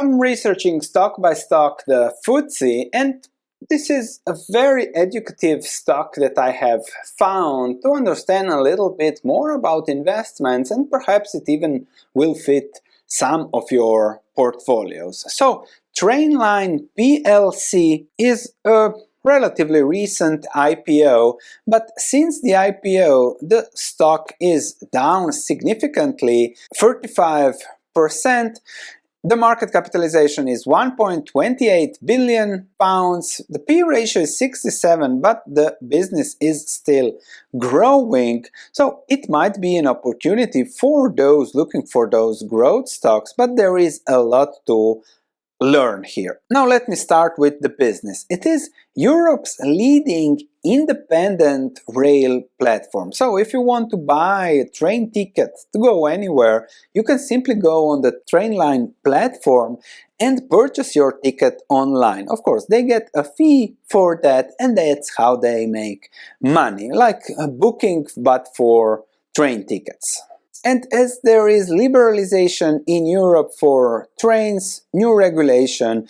I'm researching stock by stock the FTSE, and this is a very educative stock that I have found to understand a little bit more about investments, and perhaps it even will fit some of your portfolios. So Trainline PLC is a relatively recent IPO, but since the IPO the stock is down significantly, 35%. The market capitalization is 1.28 billion pounds, the P ratio is 67, but the business is still growing, so it might be an opportunity for those looking for those growth stocks, but there is a lot to learn here. Now let me start with the business. It is Europe's leading independent rail platform. So if you want to buy a train ticket to go anywhere, you can simply go on the Trainline platform and purchase your ticket online. Of course, they get a fee for that, and that's how they make money, like a booking but for train tickets. And as there is liberalization in Europe for trains, new regulation,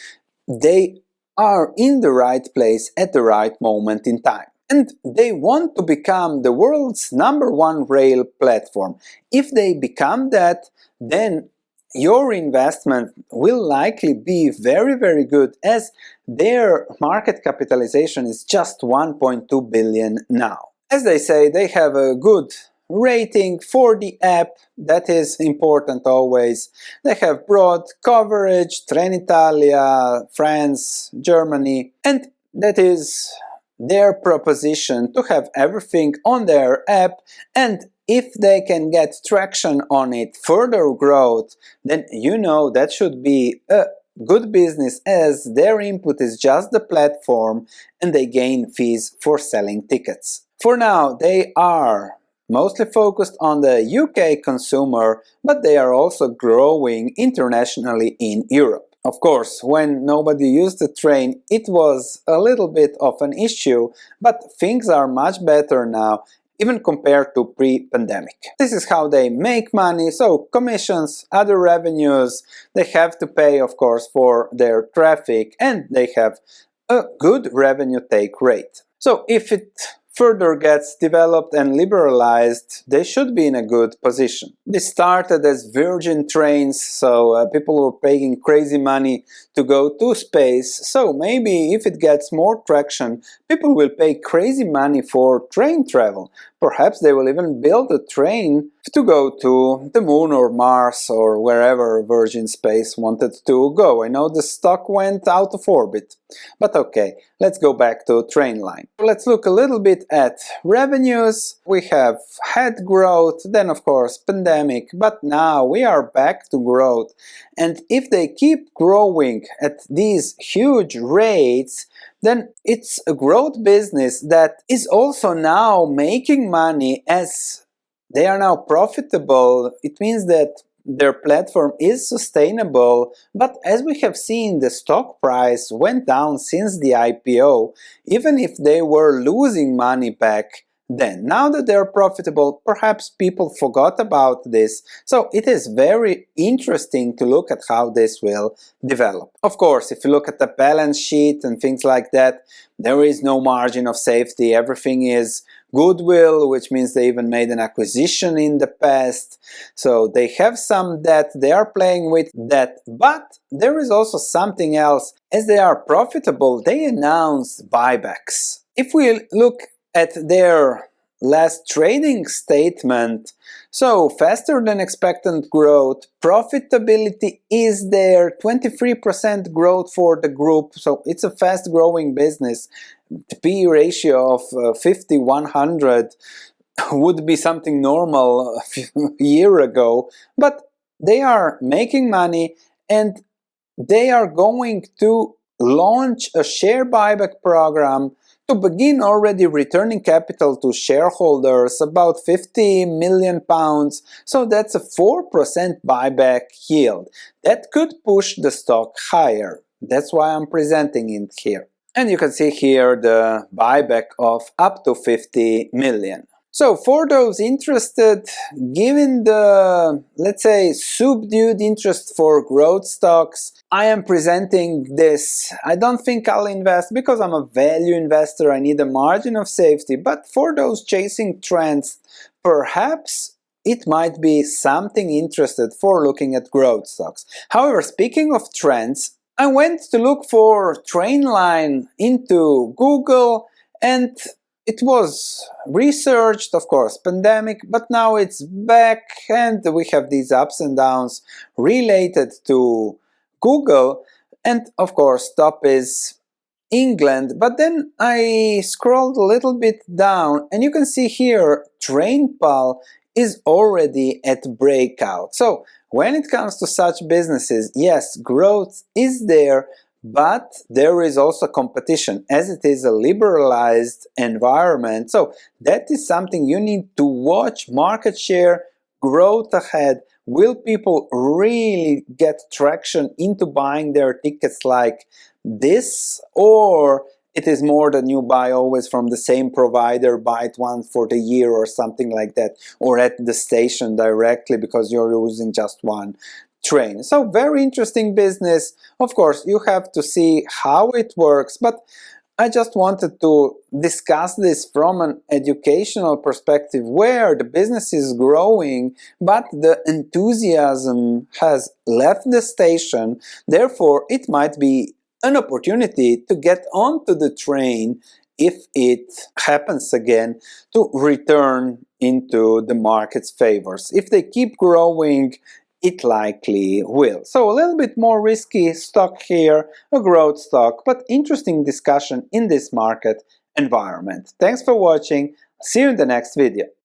they are in the right place at the right moment in time. And they want to become the world's #1 rail platform. If they become that, then your investment will likely be very, very good, as their market capitalization is just 1.2 billion now. As they say, they have a good rating for the app, that is important always. They have broad coverage, Trenitalia, France, Germany, and that is their proposition, to have everything on their app, and if they can get traction on it, further growth, then you know that should be a good business, as their input is just the platform and they gain fees for selling tickets. For now they are mostly focused on the UK consumer, but they are also growing internationally in Europe. Of course, when nobody used the train, it was a little bit of an issue, but things are much better now, even compared to pre-pandemic. This is how they make money, so commissions, other revenues, they have to pay, of course, for their traffic, and they have a good revenue take rate. So if it further gets developed and liberalized, they should be in a good position. This started as Virgin Trains, so people were paying crazy money to go to space, so maybe if it gets more traction, people will pay crazy money for train travel. Perhaps they will even build a train to go to the moon or Mars or wherever Virgin Space wanted to go. I know the stock went out of orbit, but okay, let's go back to Trainline. Let's look a little bit at revenues. We have had growth, then of course pandemic, but now we are back to growth, and if they keep growing at these huge rates, then it's a growth business that is also now making money, as they are now profitable. It means that their platform is sustainable, but as we have seen, the stock price went down since the IPO, even if they were losing money back then. Now that they're profitable, perhaps people forgot about this, so it is very interesting to look at how this will develop. Of course, if you look at the balance sheet and things like that, there is no margin of safety, everything is goodwill, which means they even made an acquisition in the past, so they have some debt, they are playing with that. But there is also something else. As they are profitable, they announced buybacks. If we look at their last trading statement, so faster than expected growth, profitability is there, 23% growth for the group, so it's a fast growing business. The P ratio of 50-100 would be something normal a year ago, but they are making money, and they are going to launch a share buyback program to begin already returning capital to shareholders, about 50 million pounds, so that's a 4% buyback yield. That could push the stock higher. That's why I'm presenting it here. And you can see here the buyback of up to 50 million. So for those interested, given the, let's say, subdued interest for growth stocks, I am presenting this. I don't think I'll invest because I'm a value investor, I need a margin of safety, but for those chasing trends, perhaps it might be something interested for looking at growth stocks. However, speaking of trends, I went to look for Trainline into Google, and it was researched, of course, pandemic, but now it's back and we have these ups and downs related to Google, and of course top is England. But then I scrolled a little bit down and you can see here TrainPal is already at breakout. So when it comes to such businesses, yes, growth is there, but there is also competition as it is a liberalized environment. So that is something you need to watch. Market share, growth ahead. Will people really get traction into buying their tickets like this, or it is more that you buy always from the same provider, buy it once for the year or something like that, or at the station directly because you're using just one train. So very interesting business. Of course, you have to see how it works, but I just wanted to discuss this from an educational perspective where the business is growing, but the enthusiasm has left the station. Therefore, it might be an opportunity to get onto the train if it happens again to return into the market's favors. If they keep growing, it likely will. So a little bit more risky stock here, a growth stock, but interesting discussion in this market environment. Thanks for watching. See you in the next video.